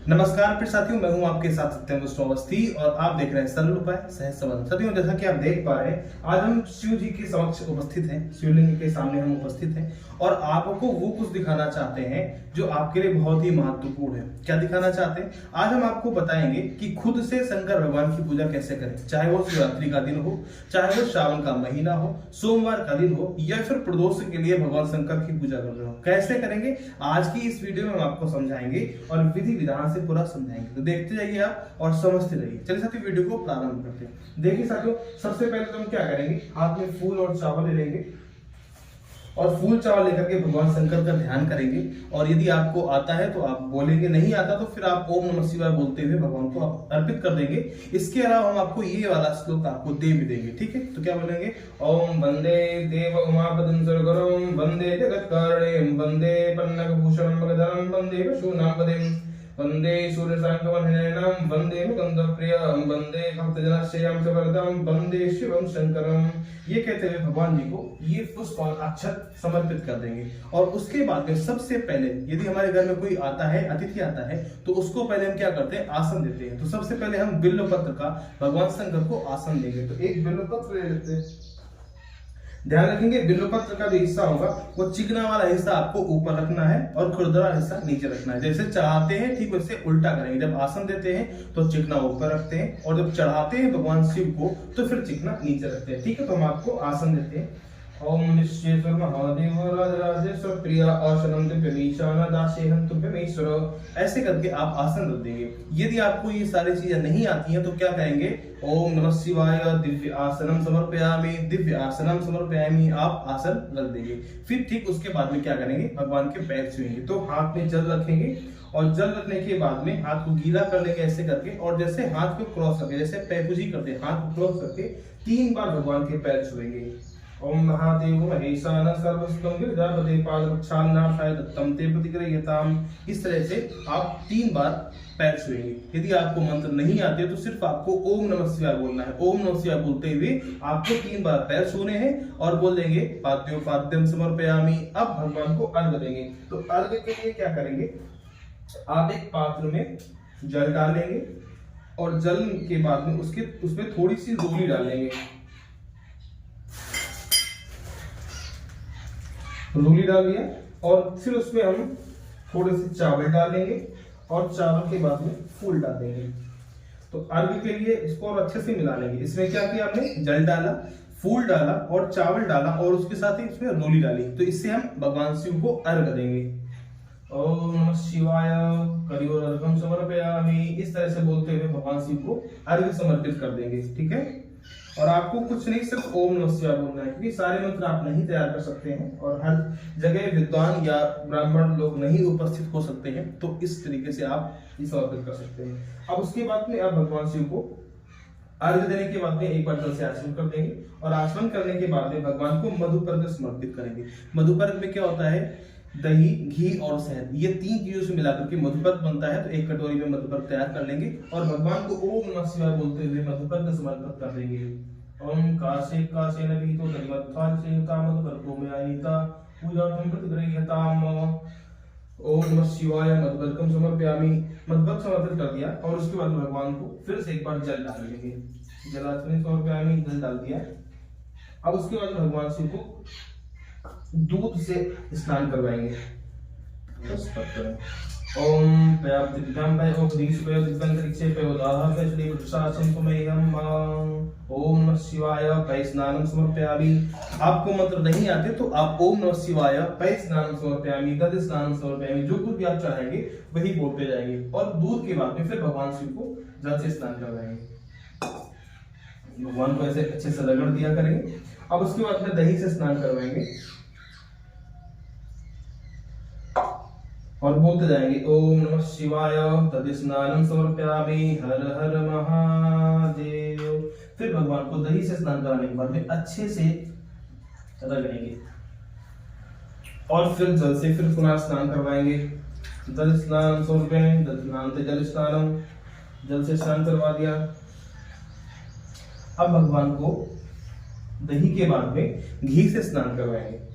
नमस्कार फिर साथियों, मैं हूं आपके साथ सत्यम अवस्थी और आप देख रहे हैं सरल उपाय सहज संबंध। साथियों, जैसा कि आप देख पा रहे हैं, आज हम शिव जी के समक्ष उपस्थित हैं, शिवलिंग के सामने हम उपस्थित हैं और आपको वो कुछ दिखाना चाहते हैं जो आपके लिए बहुत ही महत्वपूर्ण है। क्या दिखाना चाहते हैं? आज हम आपको बताएंगे कि खुद से शंकर भगवान की पूजा कैसे करें, चाहे वो शिवरात्रि का दिन हो, चाहे वो श्रावण का महीना हो, सोमवार का दिन हो या फिर प्रदोष के लिए भगवान शंकर की पूजा कर रहे हो। कैसे करेंगे आज की इस वीडियो में हम आपको समझाएंगे और विधि विधान से पूरा समझाएंगे। तो देखते जाइए आप और समझते रहिए। चलिए साथियों, वीडियो को प्रारंभ करते हैं। देखिए साथियों, सबसे पहले तो हम क्या करेंगे, हाथ में फूल और चावल ले लेंगे और फूल चावल लेकर के भगवान शंकर का ध्यान करेंगे। और यदि आपको आता है तो आप बोलेंगे, नहीं आता तो फिर आप ओम नमः शिवाय बोलते हुए भगवान को आप अर्पित कर देंगे। इसके अलावा हम आपको ये वाला श्लोक आपको दे भी देंगे, ठीक है? तो क्या बोलेंगे, ओम वंदे देव उमापतिं सर्वगुरुं वंदे जगत्कारणें वंदे पन्नगभूषणं मगधं वंदे पशूनां वंदे सूर्यशांकवह्निनयनं वंदे मुकुन्दप्रियं वंदे भक्तजनश्रेयं च वरदं वंदे शिवं शंकरं। ये कहते हुए भगवान जी को ये पुष्प और अक्षत समर्पित कर देंगे। और उसके बाद में सबसे पहले यदि हमारे घर में कोई आता है, अतिथि आता है, तो उसको पहले हम क्या करते हैं, आसन देते हैं। तो सबसे पहले हम बिल्वपत्र का भगवान शंकर को आसन देंगे। तो एक बिल्वपत्र ले लेते हैं। ध्यान रखेंगे, बिल्वपत्र का जो हिस्सा होगा वो चिकना वाला हिस्सा आपको ऊपर रखना है और खुरदरा हिस्सा नीचे रखना है। जैसे चढ़ाते हैं ठीक वैसे उल्टा करेंगे। जब आसन देते हैं तो चिकना ऊपर रखते हैं और जब चढ़ाते हैं भगवान शिव को तो फिर चिकना नीचे रखते हैं, ठीक है? तो हम आपको आसन देते हैं। ओम निश्चेश्वर महादेव राजराजेश्वर प्रिया आसनम दिव्यमीशान दासेहं तुभ्यमेश्वर। ऐसे करके आप आसन रख देंगे। यदि आपको ये सारी चीजें नहीं आती हैं तो क्या कहेंगे, ओम नमः शिवाय दिव्य आसनम समर्पयामि, दिव्य आसनम समर्पयामि, आप आसन रख देंगे। फिर ठीक उसके बाद में क्या करेंगे, भगवान के पैर छुएंगे। तो हाथ में जल रखेंगे और जल रखने के बाद में हाथ को गीला कर लेंगे ऐसे करके, और जैसे हाथ को क्रॉस करके, जैसे पैपूजी करते हैं, हाथ को क्रॉस करके 3 बार भगवान के पैर छुएंगे। ओम महादेव महेशान सर्वस्तं गिरिजापते पादप्रक्षालनाशाय दत्तं ते प्रतिगृह्यताम्। इस तरह से आप 3 बार पैर छुएंगे। यदि आपको मंत्र नहीं आते तो सिर्फ आपको ओम नमः शिवाय बोलना है। ओम नमः शिवाय बोलते हुए आपको 3 बार पैर छूने हैं और बोल देंगे पाद्यो पाद्यम समर्पयामि। अब भगवान को अर्घ देंगे। तो अर्घ के लिए क्या करेंगे, आप एक पात्र में जल डालेंगे और जल के बाद में उसमें थोड़ी सी रोली डालेंगे। रोली डाल लिया और फिर उसमें हम थोड़े से चावल डालेंगे और चावल के बाद में फूल डालेंगे। तो अर्घ के लिए इसको और अच्छे से मिला लेंगे। इसमें क्या किया हमने, जल डाला, फूल डाला और चावल डाला और उसके साथ ही इसमें रोली डाली। तो इससे हम भगवान शिव को अर्घ देंगे। ओम नमः शिवाय करियोर्घं समर्पयामि। इस तरह से बोलते हुए भगवान शिव को अर्घ समर्पित कर देंगे, ठीक है? और आपको कुछ नहीं, सिर्फ ओम नमः शिवाय बोलना है, क्योंकि सारे मंत्र आप नहीं तैयार कर सकते हैं और हर जगह विद्वान या ब्राह्मण लोग नहीं उपस्थित हो सकते हैं। तो इस तरीके से आप इसे समर्पित कर सकते हैं। अब उसके बाद में आप भगवान शिव को अर्घ देने के बाद में एक बार जल से आचमन कर देंगे और आचमन करने के बाद में भगवान को मधुपर्क समर्पित करेंगे। मधुपर्क में क्या होता है, दही, घी और शहद, ये 3 चीजों से मिलाकर के मधुपर्क बनता है। तो एक कटोरी में मधुपर्क तैयार कर लेंगे और भगवान को ओम नमः शिवाय बोलते हुए मधुपर्क समर्पित कर देंगे। ओम काशे काशे नभीतो दधिमत्थांसे मधुपर्को मयानीता पूजार्थं प्रतिगृह्यताम्। ओम नमः शिवाय मधुपर्कं समर्पयामि। मधुपर्क समर्पित कर दिया और उसके बाद भगवान को फिर से एक बार जल डाल लेंगे। जलाचमन समर्पयामि, जल डाल दिया। अब उसके बाद भगवान शिव को दूध से स्नान करवाएंगे। ओम पयाब्दिभ्यां पयोपदीश पयोदिव्यंतरिक्षे पयोदाह पयश्री वृक्षासं तुमयं ओम नमः शिवाय पय स्नानं समर्पयामि। आपको मंत्र नहीं आते तो आप ओम नमः शिवाय पय स्नानं समर्पयामि, दध स्नानं समर्पयामि, जो कुछ भी आप चाहेंगे वही बोलते जाएंगे। और दूध के बाद में फिर भगवान शिव को जल से स्नान करवाएंगे। भगवान को ऐसे अच्छे से रगड़ दिया करेंगे। अब उसके बाद में दही से स्नान करवाएंगे और बोलते जाएंगे ओम नमः शिवाय तद स्नानं समर्पयामि, हर हर महादेव। फिर भगवान को दही से स्नान कराने के बाद में अच्छे से रगड़ेंगे और फिर जल से फिर पुनः स्नान करवाएंगे। जल स्नान समर्पयामि, जल स्नानम, जल से स्नान करवा दिया। अब भगवान को दही के बाद में घी से स्नान करवाएंगे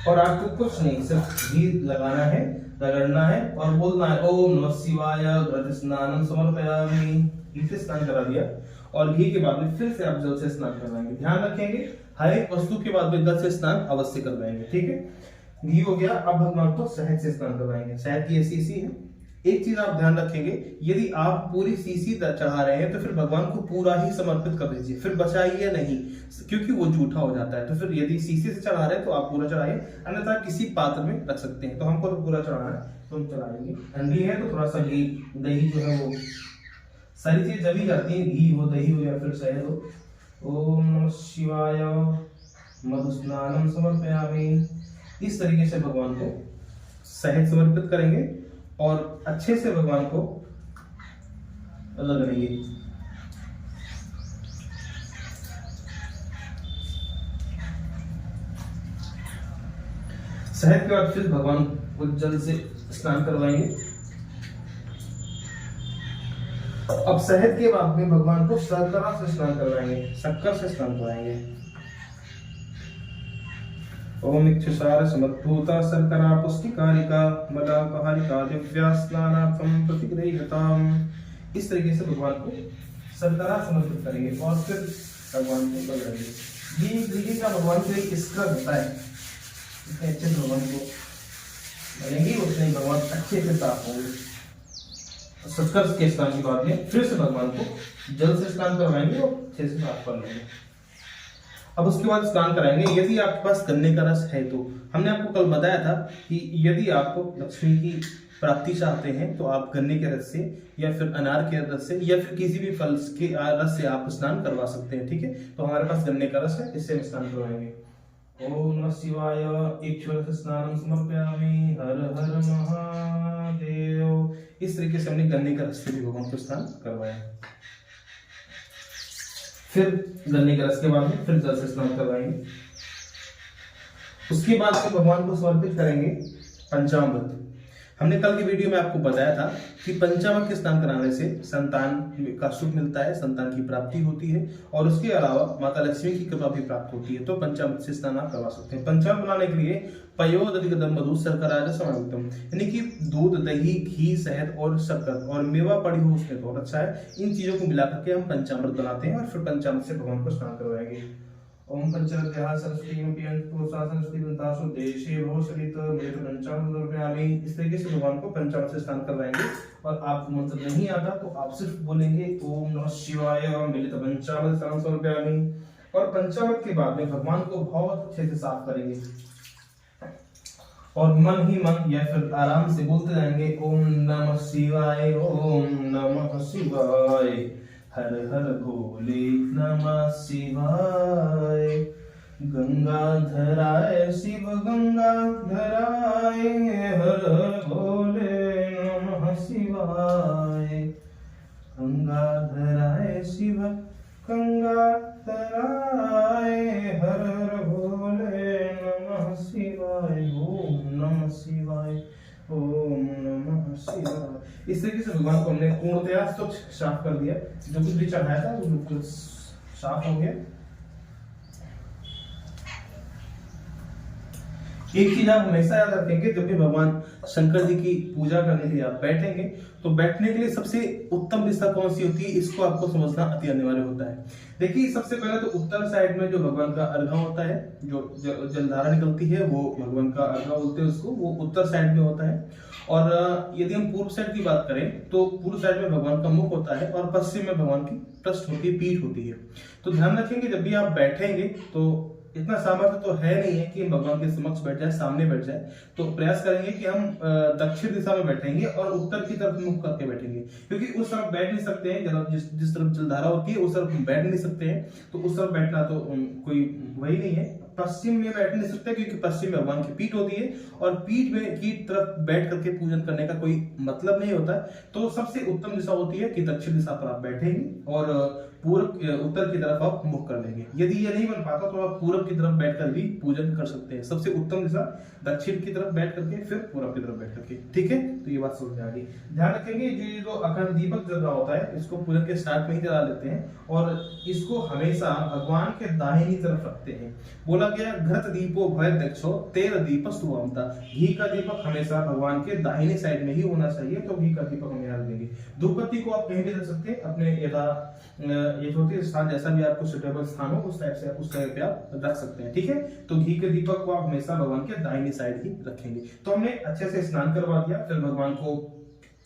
और आपको कुछ नहीं, सिर्फ घी लगाना है, रगड़ना है और बोलना है ओम नमः शिवाय घृत स्नानम समर्पयामि। घी से स्नान करा दिया और घी के बाद में फिर से आप जल से स्नान करवाएंगे। ध्यान रखेंगे हर एक वस्तु के बाद में जल से स्नान अवश्य करवाएंगे, ठीक है। घी हो गया, अब भगवान को शहद से स्नान करवाएंगे। शहद की शीशी है। एक चीज आप ध्यान रखेंगे, यदि आप पूरी शीशी चढ़ा रहे हैं तो फिर भगवान को पूरा ही समर्पित कर दीजिए, फिर बचाइए नहीं, क्योंकि वो जूठा हो जाता है। तो फिर यदि शीशी से चढ़ा रहे हैं तो आप पूरा चढ़ाइए, अन्यथा किसी पात्र में रख सकते हैं। तो हमको तो पूरा चढ़ाना है तो हम चढ़ाएंगे। ठंडी है तो थोड़ा सा घी, दही जो है वो, सारी चीज जमी जाती है, घी हो, दही हो या फिर शहद हो। ओम नमः शिवाय मधु स्नानम समर्पयामि। इस तरीके से भगवान को शहद समर्पित करेंगे और अच्छे से भगवान को रगड़ेंगे। शहद के बाद फिर भगवान को जल से स्नान करवाएंगे। अब शहद के बाद में भगवान को शर्करा से स्नान करवाएंगे, शक्कर से स्नान कराएंगे। ओम इक्षुसार समद्भूता शर्करा पुष्टिकारिका मलापहारिका दिव्या स्नानार्थम प्रतिगृह्यताम। इस तरीके से भगवान को शर्करा समर्पित करेंगे और फिर भगवान को रगड़ेंगे। ये घी का भगवान को एक स्क्रब होता है, इतने अच्छे से भगवान को करेंगे उतने भगवान अच्छे से साफ होंगे। शक्कर के स्नान के बाद में फिर से भगवान को जल से स्नान करवाएंगे और अच्छे से साफ कर लेंगे। अब उसके बाद स्नान कराएंगे। यदि आपके पास गन्ने का रस है तो हमने आपको कल बताया था कि यदि आप लक्ष्मी की प्राप्ति चाहते हैं तो आप गन्ने के रस से या फिर अनार के रस से या फिर किसी भी फल के रस से आप स्नान करवा सकते हैं, ठीक है। तो हमारे पास गन्ने का रस है, इससे हम स्नान करवाएंगे। ओम नमः शिवाय ईश्वर स्नानम समर्पयामि हर हर महादेव। इस तरीके से हमने गन्ने का रस से भी भगवान को स्नान करवाया। फिर गन्ने के रस के बाद में फिर जल से स्नान करवाएंगे। उसके बाद फिर भगवान को समर्पित करेंगे पंचामृत। हमने कल की वीडियो में आपको बताया था कि पंचामृत के स्नान कराने से संतान का सुख मिलता है, संतान की प्राप्ति होती है और उसके अलावा माता लक्ष्मी की कृपा भी प्राप्त होती है। तो पंचामृत से स्नान आप करवा सकते हैं। पंचामृत बनाने के लिए पयोदधिगतम मधु शर्करा समायुक्तम, यानी कि दूध, दही, घी, शहद और शक्कर और मेवा पड़ी हो उसमें तो और अच्छा है। इन चीजों को मिला करके हम पंचामृत बनाते हैं और फिर पंचामृत से भगवान को स्नान करवाएंगे। ओम पंचरत्याः सरस्वतीमपि अंतपुरुषा संस्कृतिवन्तासु देशे भवसरित मेरु पंचामृत समर्पयामि। इस तरीके से भगवान को पंचामृत से स्नान करवाएंगे। और आपको मंत्र नहीं आता तो आप सिर्फ बोलेंगे ओम नमः शिवाय मिलित पंचामृत स्नान समर्पयामि। और पंचामृत के बाद में भगवान को बहुत अच्छे से साफ करेंगे और मन ही मन या फिर आराम से बोलते जाएंगे ओम नमः शिवाय, ओम नमः शिवाय, हर हर भोले नमः शिवाय, गंगाधराय शिव गंगाधराय, हर हर भोले नमः शिवाय, गंगाधराय शिव गंगाधराय, हर हर भोले नमः शिवाय, ओम नमः शिवाय, ओम नमः शिवाय। इस तरीके से भगवान को हमने पूर्णतया स्वच्छ साफ कर दिया। जो कुछ भी चढ़ाया था वो बिल्कुल साफ हो गया। एक चीज आप हमेशा याद रखेंगे, जब भी भगवान शंकर जी की पूजा करने के लिए आप बैठेंगे तो बैठने के लिए सबसे उत्तम दिशा कौन सी होती है, इसको आपको समझना अति अनिवार्य होता है। देखिए सबसे पहले तो उत्तर साइड में जो भगवान का अर्घा होता है, जो जलधारा निकलती है वो भगवान का अर्घा बोलते हैं उसको, वो उत्तर साइड में होता है। और यदि हम पूर्व साइड की बात करें तो पूर्व साइड में भगवान का मुख होता है और पश्चिम में भगवान की पृष्ठ होती है, पीठ होती है। तो ध्यान रखेंगे जब भी आप बैठेंगे तो इतना सामर्थ्य तो है नहीं है कि भगवान के समक्ष बैठ जाए, सामने बैठ जाए। तो प्रयास करेंगे कि हम दक्षिण दिशा में बैठेंगे और उत्तर की तरफ मुख करके बैठेंगे, क्योंकि उस तरफ बैठ नहीं सकते हैं। जिस तरफ जलधारा होती है उस तरफ हम बैठ नहीं सकते हैं, तो उस तरफ बैठना तो कोई वही नहीं है। पश्चिम में बैठ नहीं सकते क्योंकि पश्चिम में भगवान की पीठ होती है और पीठ में की तरफ बैठ करके पूजन करने का कोई मतलब नहीं होता। तो सबसे उत्तम दिशा होती है कि दक्षिण दिशा पर आप बैठेंगे और पूर्व उत्तर की तरफ आप मुख कर लेंगे। यदि ये नहीं बन पाता तो आप पूर्व की तरफ बैठ कर भी पूजन कर सकते हैं। सबसे उत्तम दिशा दक्षिण की तरफ बैठ करके फिर पूर्व की तरफ बैठ करके। ठीक है, तो ये बात समझ में आ गई। ध्यान रखेंगे जो अखंड दीपक जल रहा होता है इसको पूजन के स्टार्ट में ही जला लेते हैं और इसको हमेशा भगवान के दाहिनी तरफ रखते हैं। बोला गया घृत दीपो भय दक्षो तेल दीप सुवामता, घी का दीपक हमेशा भगवान के दाहिने साइड में ही होना चाहिए, तो घी का दीपक हम यहाँ देंगे। धूप बत्ती को आप कहीं भी रख सकते हैं अपने यथोचित स्थान, जैसा भी आपको सुटेबल स्थान हो उस टाइप से उस टाइप पे आप रख सकते हैं। ठीक है, तो घी के दीपक को आप हमेशा भगवान के दाहिनी साइड ही रखेंगे। तो हमने अच्छे से स्नान करवा दिया, फिर भगवान को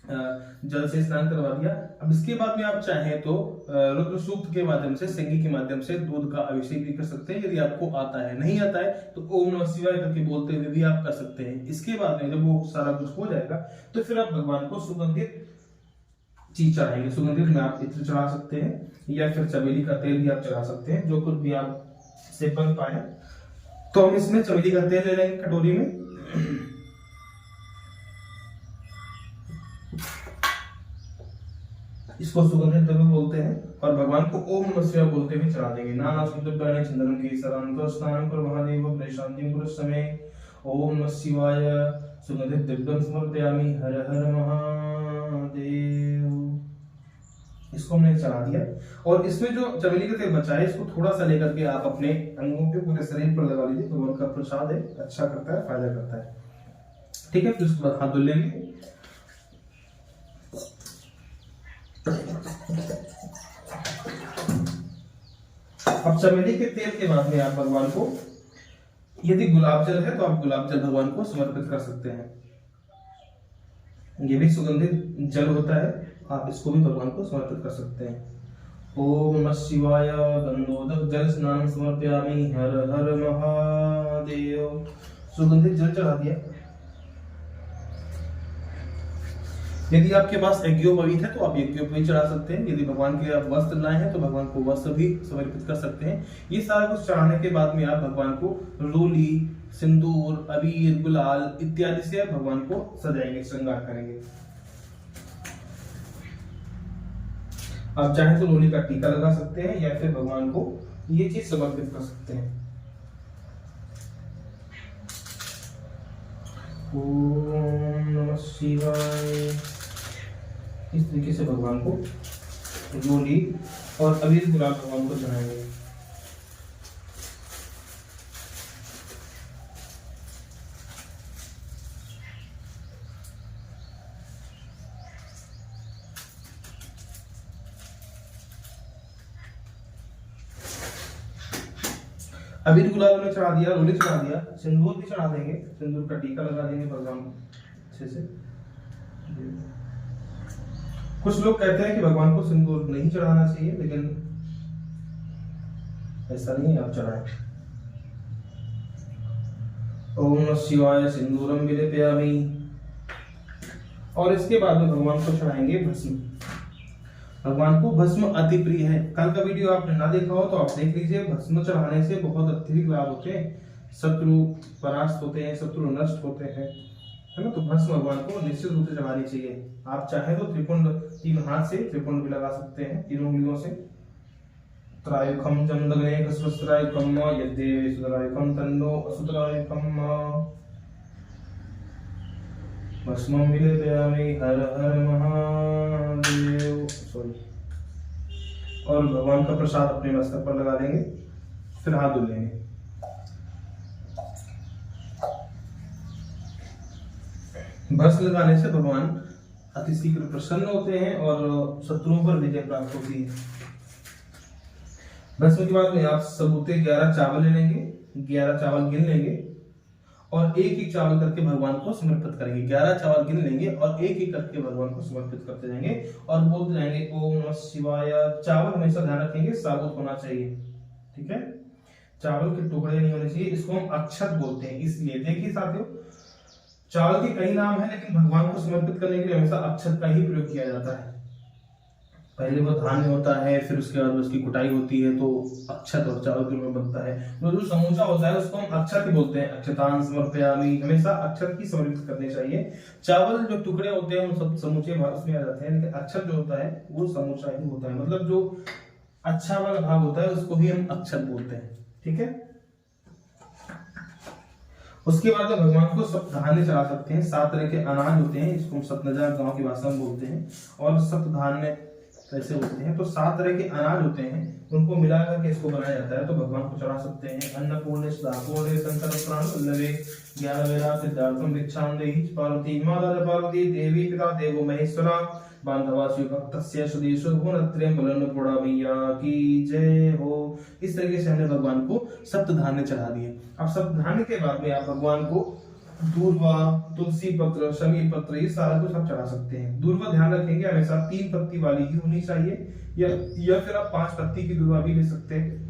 जल से स्नान करवा दिया। अब इसके बाद में आप चाहें तो रुद्र सूक्त के माध्यम से, सिंगी के माध्यम से दूध का अभिषेक भी कर सकते हैं। यदि आपको आता है, नहीं आता है तो ओम नमः शिवाय करके बोलते हुए भी आप कर सकते हैं। इसके बाद में जब वो सारा कुछ हो जाएगा तो फिर आप भगवान को सुगंधित चीज चढ़ाएंगे। सुगंधित में आप इत्र चढ़ा सकते हैं या फिर चमेली का तेल भी आप चढ़ा सकते हैं, जो कुछ भी आप से बन पाए। तो हम इसमें चमेली का तेल ले लेंगे कटोरी में, इसको सुगंधित द्रव्य बोलते हैं, और भगवान को ओम नमः शिवाय बोलते हुए चढ़ा देंगे। नाना सुद्धाने चंदन की सरांतो स्नान कर महादेव प्रशांति पुरुष समय ओम नमः शिवाय सुगंधित द्रव्यम समर्पयामि हर हर महादेव। इसको हमने चढ़ा दिया और इसमें जो चमेली का तेल बचा है इसको थोड़ा सा लेकर के आप अपने अंगों पे, पूरे शरीर पर लगा लीजिए। भगवान का प्रसाद है, अच्छा करता है, फायदा करता है। ठीक है, फिर उसके बाद हाथ धुल लेंगे। अब चमेली के तेल के बाद में आप भगवान को, यदि गुलाब जल है तो आप गुलाब जल भगवान को समर्पित कर सकते हैं। ये भी सुगंधित जल होता है, आप इसको भी भगवान को समर्पित कर सकते हैं। ओम नमः शिवाय गंधोदक जल स्नान समर्पयामि हर हर महादेव। सुगंधित जल चढ़ा दिया। यदि आपके पास यज्ञोपवीत है तो आप यज्ञोपवीत चढ़ा सकते हैं। यदि भगवान के आप वस्त्र लाए हैं तो भगवान को वस्त्र भी समर्पित कर सकते हैं। ये सारा कुछ चढ़ाने के बाद में आप भगवान को रोली, सिंदूर, अबीर, गुलाल इत्यादि से भगवान को सजाएंगे, श्रृंगार करेंगे। आप चाहे तो रोली का टीका लगा सकते हैं या फिर भगवान को ये चीज समर्पित कर सकते हैं। ओम नमः शिवाय। इस तरीके से भगवान को रोली और अबीर, गुलाल भगवान को चढ़ाएंगे। अबीर गुलाल में चढ़ा दिया, रोली चढ़ा दिया, सिंदूर भी चढ़ा देंगे, सिंदूर का टीका लगा देंगे भगवान अच्छे से। कुछ लोग कहते हैं कि भगवान को सिंदूर नहीं चढ़ाना चाहिए, लेकिन ऐसा नहीं है, आप चढ़ाएं। ओम नमः शिवाय सिंदूरम विलेपयामि। और इसके बाद में भगवान को चढ़ाएंगे भस्म। भगवान को भस्म अति प्रिय है। कल का वीडियो आपने ना देखा हो तो आप देख लीजिए। भस्म चढ़ाने से बहुत अत्यधिक लाभ होते हैं। शत्रु परास्त होते हैं, शत्रु नष्ट होते हैं, है ना। तो भस्म भगवान को निश्चित रूप से चढ़ानी चाहिए। आप चाहे तो त्रिपुंड, 3 हाथ से त्रिपुंड भी लगा सकते हैं, 3 उंगलियों से। त्रायुखम जमदग्ने कसवस्त्रायुखम यद्देवे सुतरायुखम तन्नो असुतरायुखम। भस्मं विलेपयामि हर हर महादेव। सॉरी। और भगवान का प्रसाद अपने मस्तक पर लगा देंगे, फिर हाथ धुल लेंगे। भस्म लगाने से भगवान अति शीघ्र प्रसन्न होते हैं और शत्रुओं पर विजय प्राप्त होती है। भस्म के बाद में आप सबूते 11 चावल ले लेंगे, 11 चावल गिन लेंगे और एक एक चावल करके भगवान को समर्पित करेंगे। 11 चावल गिन लेंगे और एक एक करके भगवान को समर्पित करते जाएंगे और बोलते जाएंगे ओम नमः शिवाय। चावल हमेशा ध्यान रखेंगे साबुत होना चाहिए, ठीक है, चावल के टुकड़े नहीं होने चाहिए। इसको हम अक्षत बोलते हैं। इसलिए देखिए साथियों, चावल के कई नाम है, लेकिन भगवान को समर्पित करने के लिए हमेशा अक्षत का ही प्रयोग किया जाता है। पहले वो धान्य होता है, फिर उसके बाद उसकी कुटाई होती है, तो अक्षत और चावल के रूप में बनता है। तो जो समूचा होता है उसको हम अक्षत ही बोलते हैं। अक्षतान समर्पयामि, हमेशा अक्षत की समर्पित करनी चाहिए। चावल जो टुकड़े होते हैं वो सब समूचे उसमें आ जाते हैं, लेकिन अक्षत जो होता है वो समूचा ही होता है। मतलब जो अच्छा वाला भाग होता है उसको ही हम अक्षत बोलते हैं। ठीक है, उसके बाद में भगवान को सप्तधान्य चढ़ा सकते हैं। 7 तरह के अनाज होते हैं, इसको हम सतनजा गांव की भाषा में बोलते हैं, और सप्तधान्य कैसे होते हैं, तो 7 तरह के अनाज होते हैं, उनको मिला करके इसको बनाया जाता है, तो भगवान को चढ़ा सकते हैं। अन्नपूर्णे सदापूर्णे शंकर प्राण वल्लभे ज्ञान वेदा सिद्धार्थम भिक्षां देहि पार्वती माता च पार्वती देवी पिता देवो महेश्वरा बांधवासी भक्तस्य सुदेशो भुवनत्रयं बलन्नपूर्णा मैया की जय हो। इस तरीके से हमने भगवान को सप्तधान्य चढ़ा दिए। अब सप्तधान्य के बाद में आप भगवान को दूर्वा, तुलसी पत्र, शमी पत्र, ये सारा कुछ आप चढ़ा सकते हैं। दूर्वा ध्यान रखेंगे हमेशा 3 पत्ती वाली ही होनी चाहिए, या फिर आप 5 पत्ती की दूर्वा भी ले सकते हैं।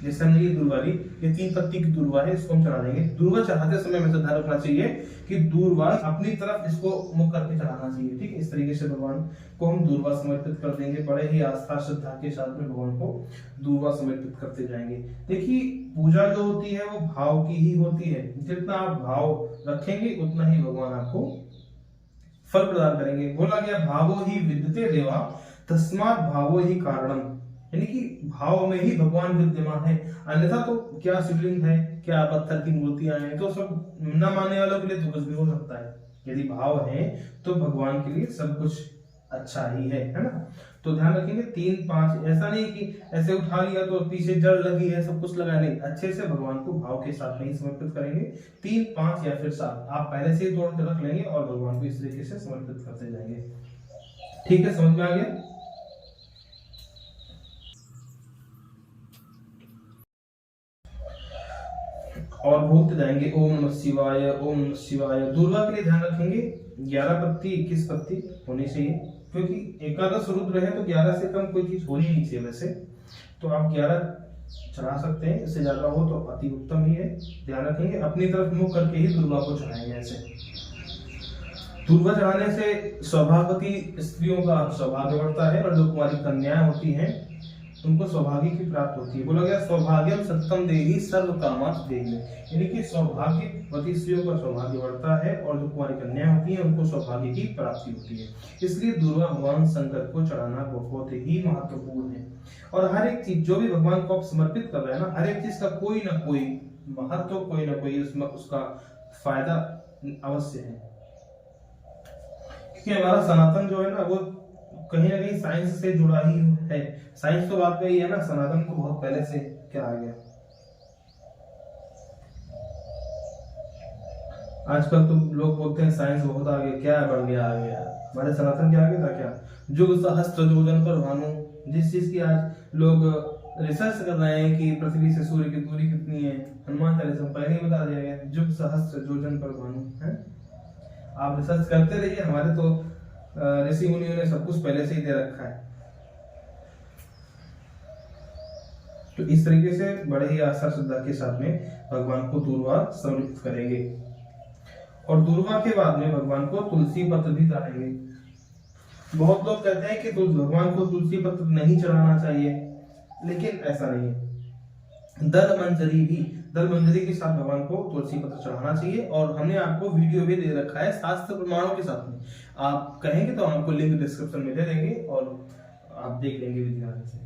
जैसे हमने ये दूर्वा ली, ये 3 पत्ती की दूर्वा है, इसको हम चढ़ा देंगे। दूर्वा चढ़ाते समय हमेशा ध्यान रखना चाहिए कि दूर्वा अपनी तरफ इसको मुख करके चढ़ाना चाहिए। ठीक है, इस तरीके से भगवान को हम दूर्वा समर्पित कर देंगे। बड़े ही आस्था श्रद्धा के साथ में भगवान को दूर्वा समर्पित करते जाएंगे। देखिए, पूजा जो होती है वो भाव की ही होती है। जितना आप भाव रखेंगे उतना ही भगवान आपको फल प्रदान करेंगे। बोला गया भावो ही विद्यते देवा तस्मात् भावो ही कारणम, यानी कि भाव में ही भगवान विद्यमान है। अन्यथा तो क्या शिवलिंग है, क्या पत्थर की मूर्तियां हैं, तो सब न मानने वालों के लिए तो कुछ भी हो सकता है। यदि भाव है तो भगवान के लिए सब कुछ अच्छा ही है ना। तो ध्यान रखेंगे 3 5, ऐसा नहीं कि ऐसे उठा लिया तो पीछे जड़ लगी है सब कुछ लगा, नहीं, अच्छे से भगवान को भाव के साथ नहीं समर्पित करेंगे। 3 5 या फिर 7 आप पहले से ही तोड़ के रख लेंगे और भगवान को इस तरीके से समर्पित करते जाएंगे। ठीक है, समझ में आ गया। और बोलते जाएंगे ओम नमः शिवाय, ओम नमः शिवाय। दूर्वा के लिए ध्यान रखेंगे 11 पत्ती 21 पत्ती होनी चाहिए, क्योंकि एकादश रुद्र है तो 11 से कम कोई चीज होनी नहीं चाहिए वैसे। तो आप 11 चढ़ा सकते हैं, इससे ज्यादा हो तो अति उत्तम ही है। ध्यान रखेंगे अपनी तरफ मुंह करके ही दुर्गा को चढ़ाएंगे। ऐसे दुर्गा चढ़ाने से सौभाग्यवती स्त्रियों का सौभाग्य बढ़ता है, और जो कुमारी कन्याएं होती हैं उनको सौभाग्य की प्राप्त होती है। बोला गया सौभाग्यम सत्तम देहि सर्व कामार्थ देहि, यानी कि सौभाग्यवती स्त्रियों का सौभाग्य बढ़ता है, और जो कुमारी कन्या होती है उनको सौभाग्य की प्राप्ति होती है। इसलिए दुर्गा भगवान शंकर को चढ़ाना बहुत ही महत्वपूर्ण है। और हर एक चीज जो भी भगवान को आप समर्पित कर रहे हैं ना, हर एक चीज का कोई ना कोई महत्व, कोई ना कोई उसमें उसका फायदा अवश्य है। क्योंकि हमारा सनातन जो है ना वो कहीं ना कहीं साइंस से जुड़ा ही है। साइंस तो बात में ही है ना, सनातन तो बहुत पहले से क्या आ गया। आजकल तो लोग बोलते हैं साइंस बहुत आगे, क्या बढ़ गया आ गया, हमारे सनातन के आगे था क्या। युग सहस्त्र योजन पर भानु, जिस चीज की आज लोग रिसर्च कर रहे हैं कि पृथ्वी से सूर्य की दूरी कितनी है, हनुमान चालीसा में पहले ही बता दिया गया, युग सहस्त्र योजन पर भानु है। आप रिसर्च करते रहिए, हमारे तो ऋषि मुनियों ने सब कुछ पहले से ही दे रखा है। तो इस तरीके से बड़े ही आस्था श्रद्धा के साथ में भगवान को दूर्वा समर्पित करेंगे। और दूर्वा के बाद में भगवान को तुलसी पत्र भी चढ़ाएंगे। बहुत लोग कहते हैं कि भगवान को तुलसी पत्र नहीं चढ़ाना चाहिए, लेकिन ऐसा नहीं है। दल मंजरी के साथ भगवान को तुलसी पत्र चढ़ाना चाहिए। और हमने आपको वीडियो भी दे रखा है शास्त्र प्रमाणों के साथ में, आप कहेंगे तो आपको लिंक डिस्क्रिप्शन में दे देंगे और आप देख लेंगे विधिमान से।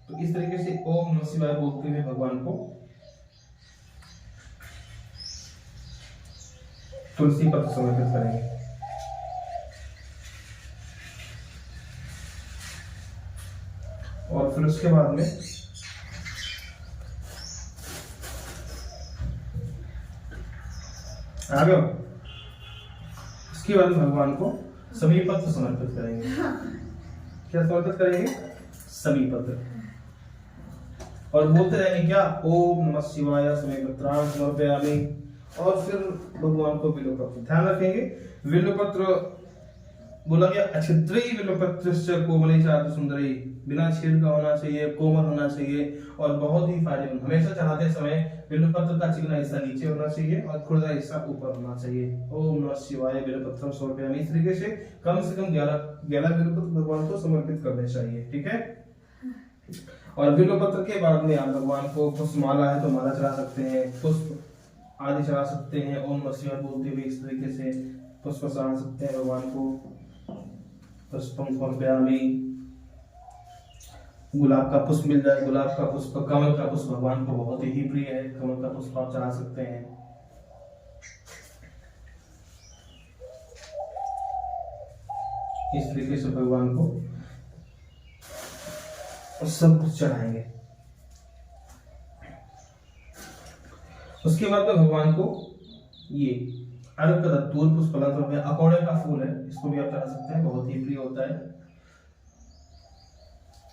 तो इस तरीके से ओम नमः शिवाय बोलते हुए भगवान को तुलसी पत्र समर्पित करेंगे। और फिर उसके बाद में आ गए, उसके बाद भगवान को सभी पत्र समर्पित करेंगे। क्या समर्पित करेंगे? सभी पत्र। और बोलते रहेंगे क्या, ओम नमः शिवाय सभी पत्राणि समर्पयामि। और फिर भगवान को बिल्वपत्र, ध्यान रखेंगे बिल्वपत्र बोला गया अछिद्री बिल्वपत्रस्य कोमले चारु सुंदरी, बिना छेद का होना चाहिए, कोमल होना चाहिए और बहुत ही फायदेमंद। हमेशा चढ़ाते समय बिल्वपत्र का चिकना हिस्सा नीचे होना चाहिए और खुरदा हिस्सा ऊपर होना चाहिए। ओम नमः शिवाय बिल्वपत्रम समर्पयामि। इस तरीके से कम 11 बिल्वपत्र भगवान को समर्पित करने चाहिए। ठीक है। और बिल्वपत्र के बाद में आप भगवान को पुष्पमाला है तो माला चढ़ा सकते हैं, पुष्प आदि चढ़ा सकते हैं। ओम नमः शिवाय बोलते हुए इस तरीके से पुष्प चढ़ा सकते हैं भगवान को। पुष्पम समर्पयामि। गुलाब का पुष्प मिल जाए, गुलाब का पुष्प, कमल का पुष्प भगवान को बहुत ही प्रिय है, कमल का पुष्प आप चढ़ा सकते हैं। इस तरीके से भगवान को सब कुछ चढ़ाएंगे। उसके बाद में भगवान को ये अर्क दत्तूर पुष्पलता में अकोड़े का फूल है, इसको भी आप चढ़ा सकते हैं, बहुत ही प्रिय होता है।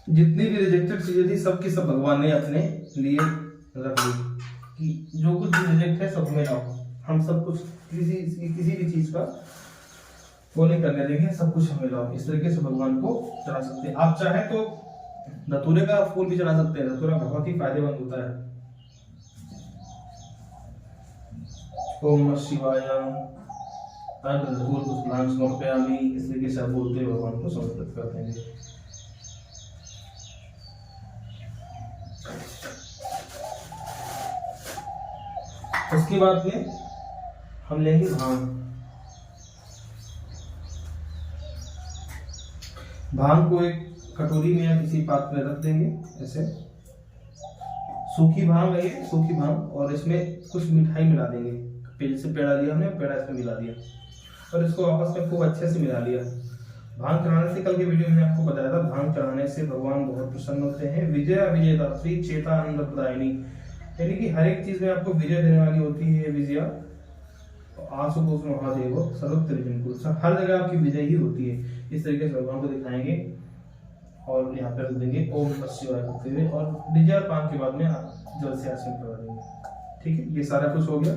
जितनी भी रिजेक्टेड चीजें थी सबकी सब भगवान ने अपने लिए रख ली कि जो कुछ भी रिजेक्ट है सब हमें लाओ, हम सब कुछ किसी भी चीज का वो नहीं करने देंगे, सब कुछ हमें लाओ। इस तरीके से भगवान को चढ़ा सकते हैं। आप चाहे तो धतूरे का फूल भी चढ़ा सकते हैं, धतूरा बहुत ही फायदेमंद होता है। ओम नमः शिवाय, धतूर पुष्पांश समर्पयामि, इस तरीके से आप बोलते भगवान को समर्पित कर देंगे। उसके बाद में हम लेंगे भांग। भांग को एक कटोरी में या किसी पात्र में रख देंगे ऐसे। सूखी भांग है ये, सूखी भांग, और इसमें कुछ मिठाई मिला देंगे। जैसे पेड़ा लिया हमने, पेड़ा इसमें मिला दिया और इसको आपस में खूब अच्छे से मिला लिया। भांग चढ़ाने से कल के वीडियो में आपको बताया था, भांग चढ़ाने से भगवान बहुत प्रसन्न होते हैं। विजया विजयदात्री चेतानंद प्रदायिनी, यानी कि हर एक चीज में आपको विजय देने वाली होती है विजया। आशुतोष महादेव सर्वत्र जिनको, हर जगह आपकी विजय ही होती है। इस तरीके से भगवान को दिखाएंगे और यहाँ पे रख देंगे ओम नमः शिवाय करते हुए, और विजय पान के बाद में आप जल से आसन करवा देंगे। ठीक है, ये सारा कुछ हो गया।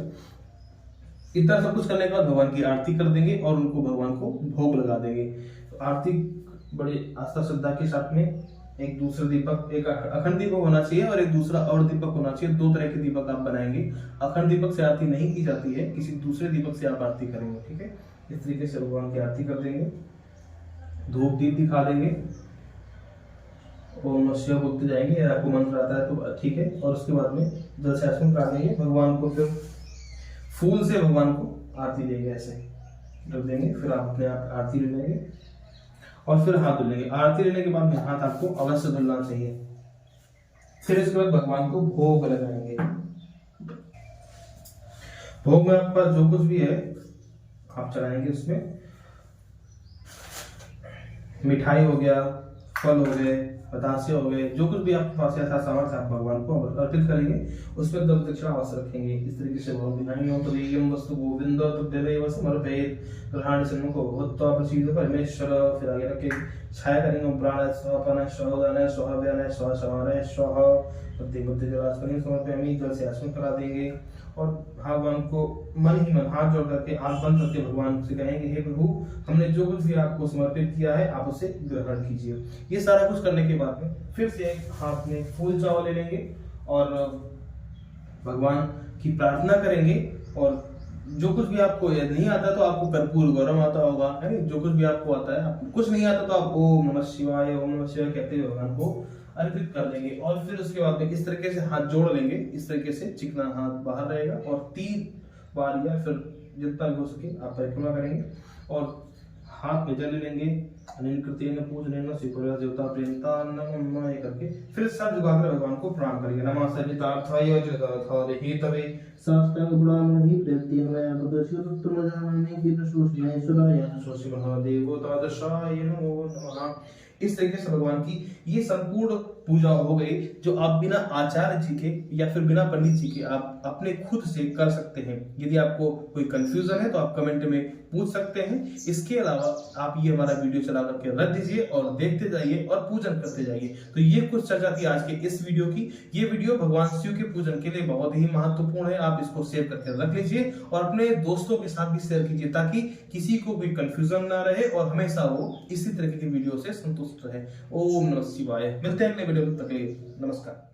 इतना सब कुछ करने के बाद भगवान की आरती कर देंगे और उनको भगवान को भोग लगा देंगे। तो आरती बड़े आस्था श्रद्धा के साथ में, एक दूसरा दीपक, एक अखंड दीपक होना चाहिए और एक दूसरा और दीपक होना चाहिए। दो तरह के दीपक आप बनाएंगे। अखंड दीपक से आरती नहीं की जाती है, किसी दूसरे दीपक से आप आरती करेंगे। ठीक है, इस तरीके से भगवान की आरती कर देंगे, धूप दीप दिखा देंगे, ओम नमः शिवाय बोलते जाएंगे। आपको मंत्र आता है तो ठीक है, और उसके बाद में जल से आचमन करा देंगे। भगवान को फिर फूल से भगवान को आरती देंगे, ऐसे रख देंगे। फिर आप अपने आप आरती ले लेंगे और फिर हाथ धुल लेंगे। आरती लेने के बाद में हाथ आपको अवश्य धुलना चाहिए। फिर इसके बाद भगवान को भोग लगाएंगे। भोग में आपके पास जो कुछ भी है आप चढ़ाएंगे। उसमें मिठाई हो गया, फल हो गए, बतासे हो गए, जो कुछ भी आपके पास ऐसा सामर्थ्य आप भगवान को अर्पित करेंगे। उसमें दब दक्षिणा अवश्य रखेंगे। इस तरीके से भगवान दिखाएंगे। तो देयम वस्तु गोविंद तदेव समर्पयेत् ग्रहण सन्मुखो भूत्वा प्रसीद परमेश्वर। फिर आगे रखे छाया करेंगे प्राण स्वापन स्वादान स्वाव्यान स्वासवान स्वाहा बुद्धि जलास करेंगे समर्पयामि, जल से आचमन करा देंगे। और भगवान को मन ही मन हाथ जोड़ करके आंख बंद करके भगवान से कहेंगे, हे प्रभु, हमने जो कुछ भी आपको समर्पित किया है आप उसे ग्रहण कीजिए। ये सारा कुछ करने के बाद में फिर से हाथ में फूल चावल ले लेंगे और भगवान की प्रार्थना करेंगे। और जो कुछ भी आपको नहीं आता तो आपको कर्पूर गौरव आता होगा, है, जो कुछ भी आपको आता है। आपको कुछ नहीं आता तो आप ओम नमः शिवाय कहते हुए भगवान को अर्पित कर देंगे। और फिर उसके बाद में इस तरीके से हाथ जोड़ लेंगे। इस तरीके से चिकना हाथ बाहर रहेगा और 3 बार या फिर जितना भी हो सके आप परिक्रमा करेंगे। और हाथ में जल लेंगे, अनिल कृतेन पूजनेन शिवपुरा देवता प्रेमता नमः करके फिर सर झुकाकर भगवान को प्रणाम करेंगे। नमः सजितार्थाय जगतार्थाय हेतवे साष्टांग गुणामहि प्रेत्य प्रदर्शितत्वमजानने कीर्तसुस्महेश्वराय सोसि महादेवो तादशाय नमो नमः। इस तरीके से भगवान की ये संपूर्ण पूजा हो गई, जो आप बिना आचार्य जी के या फिर बिना पंडित जी के आप अपने खुद से कर सकते हैं। यदि आपको कोई कंफ्यूजन है तो आप कमेंट में पूछ सकते हैं। इसके अलावा आप ये हमारा वीडियो चला करके रख दीजिए और देखते जाइए और पूजन करते जाइए। तो ये कुछ चर्चा थी आज के इस वीडियो की। ये वीडियो भगवान शिव के पूजन के लिए बहुत ही महत्वपूर्ण है। आप इसको सेव करके रख लीजिए और अपने दोस्तों के साथ भी शेयर कीजिए, ताकि किसी को कोई कंफ्यूजन ना रहे और हमेशा वो इसी तरह की वीडियो से संतुष्ट रहे। ओम नमः शिवाय। मिलते हैं अगले वीडियो में, तक के लिए नमस्कार।